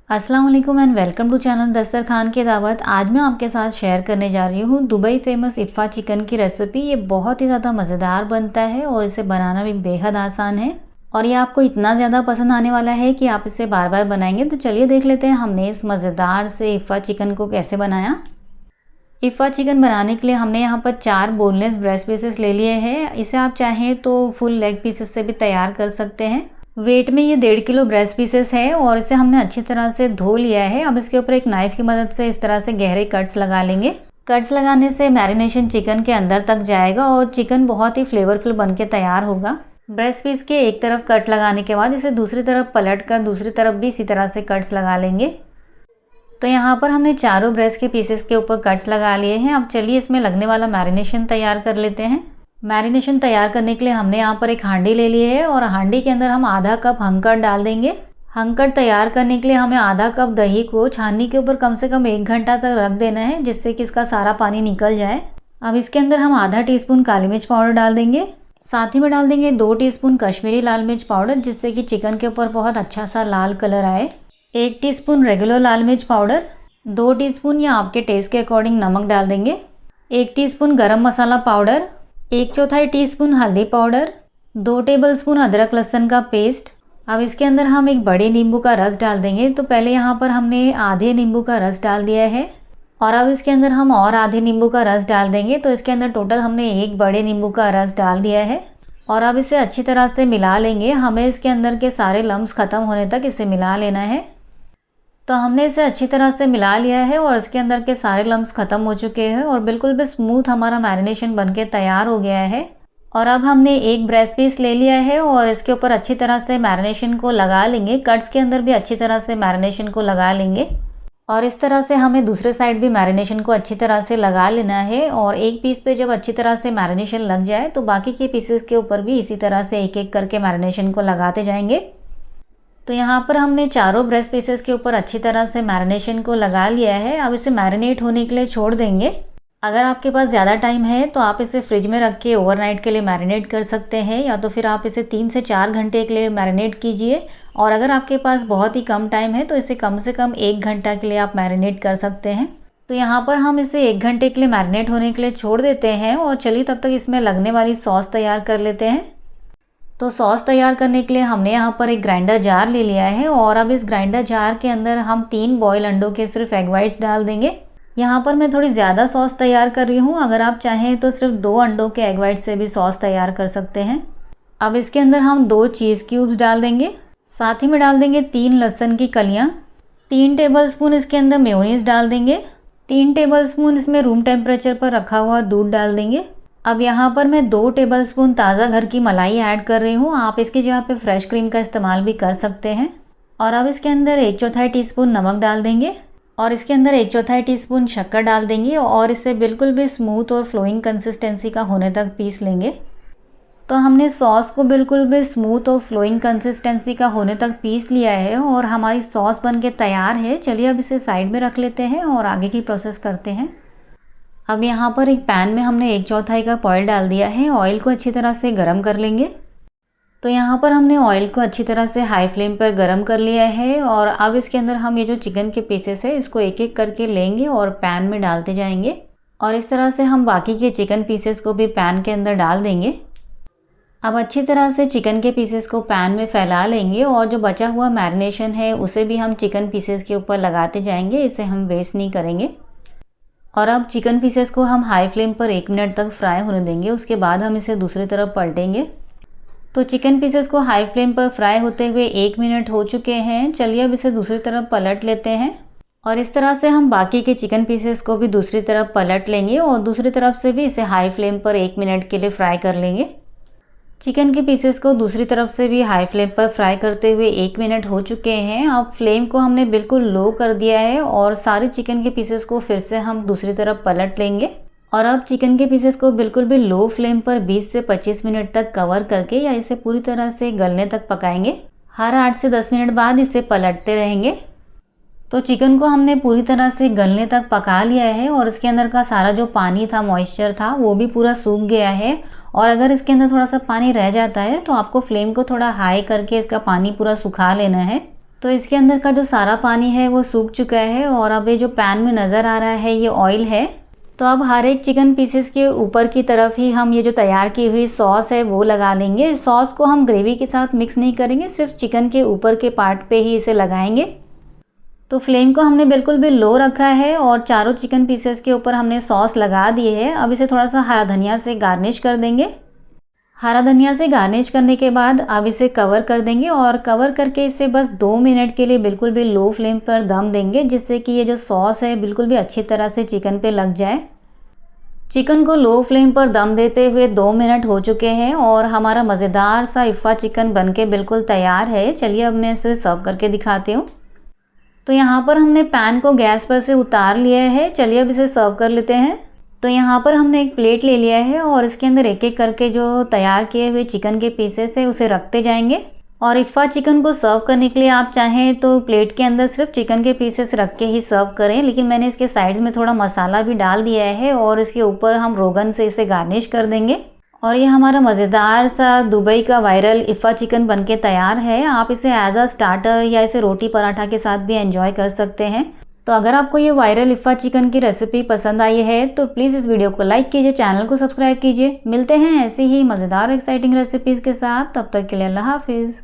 अस्सलाम वालेकुम and welcome to channel दस्तरखान की दावत। आज मैं आपके साथ शेयर करने जा रही हूँ दुबई फेमस इफ़ा चिकन की रेसिपी। ये बहुत ही ज़्यादा मज़ेदार बनता है और इसे बनाना भी बेहद आसान है और ये आपको इतना ज़्यादा पसंद आने वाला है कि आप इसे बार बार बनाएंगे। तो चलिए देख लेते हैं हमने इस मज़ेदार से इफ़ा चिकन को कैसे बनाया। इफ़ा चिकन बनाने के लिए हमने यहाँ पर 4 बोनलेस ब्रेस्ट पीसेस ले लिए हैं। इसे आप चाहें तो फुल लेग पीसेस से भी तैयार कर सकते हैं। वेट में ये 1.5 किलो ब्रेस्ट पीसेस है और इसे हमने अच्छी तरह से धो लिया है। अब इसके ऊपर एक नाइफ की मदद से इस तरह से गहरे कट्स लगा लेंगे। कट्स लगाने से मैरिनेशन चिकन के अंदर तक जाएगा और चिकन बहुत ही फ्लेवरफुल बन के तैयार होगा। ब्रेस्ट पीस के एक तरफ कट लगाने के बाद इसे दूसरी तरफ पलट कर दूसरी तरफ भी इसी तरह से कट्स लगा लेंगे। तो यहाँ पर हमने चारों ब्रेस्ट के पीसेस के ऊपर कट्स लगा लिए हैं। अब चलिए इसमें लगने वाला मैरिनेशन तैयार कर लेते हैं। मैरिनेशन तैयार करने के लिए हमने यहाँ पर एक हांडी ले ली है और हांडी के अंदर हम आधा कप हंकड़ डाल देंगे। हंकड़ तैयार करने के लिए हमें आधा कप दही को छाननी के ऊपर कम से कम 1 घंटा तक रख देना है, जिससे कि इसका सारा पानी निकल जाए। अब इसके अंदर हम आधा टीस्पून काली मिर्च पाउडर डाल देंगे। साथ ही में डाल देंगे 2 टीस्पून कश्मीरी लाल मिर्च पाउडर, जिससे कि चिकन के ऊपर बहुत अच्छा सा लाल कलर आए। 1 टीस्पून रेगुलर लाल मिर्च पाउडर, 2 टीस्पून या आपके टेस्ट के अकॉर्डिंग नमक डाल देंगे। 1 टीस्पून गरम मसाला पाउडर, 1/4 टीस्पून हल्दी पाउडर, 2 टेबलस्पून अदरक लहसुन का पेस्ट। अब इसके अंदर हम एक बड़े नींबू का रस डाल देंगे। तो पहले यहाँ पर हमने आधे नींबू का रस डाल दिया है और अब इसके अंदर हम और आधे नींबू का रस डाल देंगे। तो इसके अंदर टोटल हमने 1 बड़े नींबू का रस डाल दिया है और अब इसे अच्छी तरह से मिला लेंगे। हमें इसके अंदर के सारे लम्स ख़त्म होने तक इसे मिला लेना है। तो हमने इसे अच्छी तरह से मिला लिया है और इसके अंदर के सारे लम्स ख़त्म हो चुके हैं और बिल्कुल भी स्मूथ हमारा मैरिनेशन बनके तैयार हो गया है। और अब हमने एक ब्रेस्ट पीस ले लिया है और इसके ऊपर अच्छी तरह से मैरिनेशन को लगा लेंगे। कट्स के अंदर भी अच्छी तरह से मैरिनेशन को लगा लेंगे और इस तरह से हमें दूसरे साइड भी मैरिनेशन को अच्छी तरह से लगा लेना है। और एक पीस पे जब अच्छी तरह से मैरिनेशन लग जाए तो बाकी के पीसेस के ऊपर भी इसी तरह से एक एक करके मैरिनेशन को लगाते जाएंगे। तो यहाँ पर हमने चारों ब्रेस्ट पीसेस के ऊपर अच्छी तरह से मैरिनेशन को लगा लिया है। अब इसे मैरिनेट होने के लिए छोड़ देंगे। अगर आपके पास ज़्यादा टाइम है तो आप इसे फ्रिज में रख के ओवरनाइट के लिए मैरिनेट कर सकते हैं, या तो फिर आप इसे 3 से 4 घंटे के लिए मैरिनेट कीजिए। और अगर आपके पास बहुत ही कम टाइम है तो इसे कम से कम 1 घंटा के लिए आप मैरिनेट कर सकते हैं। तो यहाँ पर हम इसे 1 घंटे के लिए मैरिनेट होने के लिए छोड़ देते हैं और चलिए तब तक इसमें लगने वाली सॉस तैयार कर लेते हैं। तो सॉस तैयार करने के लिए हमने यहाँ पर एक ग्राइंडर जार ले लिया है और अब इस ग्राइंडर जार के अंदर हम 3 बॉयल अंडों के सिर्फ एग वाइट्स डाल देंगे। यहाँ पर मैं थोड़ी ज़्यादा सॉस तैयार कर रही हूँ। अगर आप चाहें तो सिर्फ 2 अंडों के एग वाइट से भी सॉस तैयार कर सकते हैं। अब इसके अंदर हम 2 चीज़ क्यूब्स डाल देंगे। साथ ही में डाल देंगे 3 लहसुन की कलियाँ। 3 टेबलस्पून इसके अंदर मेयोनीज डाल देंगे। 3 टेबलस्पून इसमें रूम टेम्परेचर पर रखा हुआ दूध डाल देंगे। अब यहाँ पर मैं 2 टेबलस्पून ताज़ा घर की मलाई ऐड कर रही हूँ। आप इसकी जगह पे फ्रेश क्रीम का इस्तेमाल भी कर सकते हैं। और अब इसके अंदर 1/4 टीस्पून नमक डाल देंगे और इसके अंदर 1/4 टीस्पून शक्कर डाल देंगे और इसे बिल्कुल भी स्मूथ और फ्लोइंग कंसिस्टेंसी का होने तक पीस लेंगे। तो हमने सॉस को बिल्कुल भी स्मूथ और फ्लोइंग कंसिस्टेंसी का होने तक पीस लिया है और हमारी सॉस बन के तैयार है। चलिए अब इसे साइड में रख लेते हैं और आगे की प्रोसेस करते हैं। अब यहाँ पर एक पैन में हमने 1/4 कप ऑयल डाल दिया है। ऑयल को अच्छी तरह से गरम कर लेंगे। तो यहाँ पर हमने ऑयल को अच्छी तरह से हाई फ्लेम पर गरम कर लिया है और अब इसके अंदर हम ये जो चिकन के पीसेस है इसको एक एक करके लेंगे और पैन में डालते जाएंगे और इस तरह से हम बाकी के चिकन पीसेस को भी पैन के अंदर डाल देंगे। अब अच्छी तरह से चिकन के पीसेस को पैन में फैला लेंगे और जो बचा हुआ मैरिनेशन है उसे भी हम चिकन पीसेस के ऊपर लगाते जाएंगे। इसे हम वेस्ट नहीं करेंगे। और अब चिकन पीसेस को हम हाई फ्लेम पर 1 मिनट तक फ्राई होने देंगे। उसके बाद हम इसे दूसरी तरफ पलटेंगे। तो चिकन पीसेस को हाई फ्लेम पर फ्राई होते हुए 1 मिनट हो चुके हैं। चलिए अब इसे दूसरी तरफ पलट लेते हैं और इस तरह से हम बाकी के चिकन पीसेस को भी दूसरी तरफ पलट लेंगे और दूसरी तरफ से भी इसे हाई फ्लेम पर 1 मिनट के लिए फ्राई कर लेंगे। चिकन के पीसेस को दूसरी तरफ से भी हाई फ्लेम पर फ्राई करते हुए 1 मिनट हो चुके हैं। अब फ्लेम को हमने बिल्कुल लो कर दिया है और सारे चिकन के पीसेस को फिर से हम दूसरी तरफ पलट लेंगे और अब चिकन के पीसेस को बिल्कुल भी लो फ्लेम पर 20 से 25 मिनट तक कवर करके या इसे पूरी तरह से गलने तक पकाएंगे। हर 8 से 10 मिनट बाद इसे पलटते रहेंगे। तो चिकन को हमने पूरी तरह से गलने तक पका लिया है और इसके अंदर का सारा जो पानी था, मॉइस्चर था, वो भी पूरा सूख गया है। और अगर इसके अंदर थोड़ा सा पानी रह जाता है तो आपको फ्लेम को थोड़ा हाई करके इसका पानी पूरा सुखा लेना है। तो इसके अंदर का जो सारा पानी है वो सूख चुका है और अब ये जो पैन में नज़र आ रहा है ये ऑयल है। तो अब हर एक चिकन पीसेस के ऊपर की तरफ ही हम ये जो तैयार की हुई सॉस है वो लगा लेंगे। सॉस को हम ग्रेवी के साथ मिक्स नहीं करेंगे, सिर्फ चिकन के ऊपर के पार्ट पे ही इसे लगाएंगे। तो फ्लेम को हमने बिल्कुल भी लो रखा है और चारों चिकन पीसेस के ऊपर हमने सॉस लगा दी है। अब इसे थोड़ा सा हरा धनिया से गार्निश कर देंगे। हरा धनिया से गार्निश करने के बाद अब इसे कवर कर देंगे और कवर करके इसे बस 2 मिनट के लिए बिल्कुल भी लो फ्लेम पर दम देंगे, जिससे कि ये जो सॉस है बिल्कुल भी अच्छी तरह से चिकन पे लग जाए। चिकन को लो फ्लेम पर दम देते हुए 2 मिनट हो चुके हैं और हमारा मज़ेदार सा इफ़ा चिकन बनके बिल्कुल तैयार है। चलिए अब मैं इसे सर्व करके दिखाती हूँ। तो यहाँ पर हमने पैन को गैस पर से उतार लिया है। चलिए अब इसे सर्व कर लेते हैं। तो यहाँ पर हमने एक प्लेट ले लिया है और इसके अंदर एक एक करके जो तैयार किए हुए चिकन के पीसेस है उसे रखते जाएंगे। और इफ़ा चिकन को सर्व करने के लिए आप चाहें तो प्लेट के अंदर सिर्फ चिकन के पीसेस रख के ही सर्व करें, लेकिन मैंने इसके साइड्स में थोड़ा मसाला भी डाल दिया है और इसके ऊपर हम रोगन से इसे गार्निश कर देंगे। और ये हमारा मज़ेदार सा दुबई का वायरल इफ़ा चिकन बनके तैयार है। आप इसे एज अ स्टार्टर या इसे रोटी पराठा के साथ भी एंजॉय कर सकते हैं। तो अगर आपको ये वायरल इफ़ा चिकन की रेसिपी पसंद आई है तो प्लीज़ इस वीडियो को लाइक कीजिए, चैनल को सब्सक्राइब कीजिए। मिलते हैं ऐसी ही मज़ेदार एक्साइटिंग रेसिपीज़ के साथ, तब तक के लिए अल्लाह हाफिज़।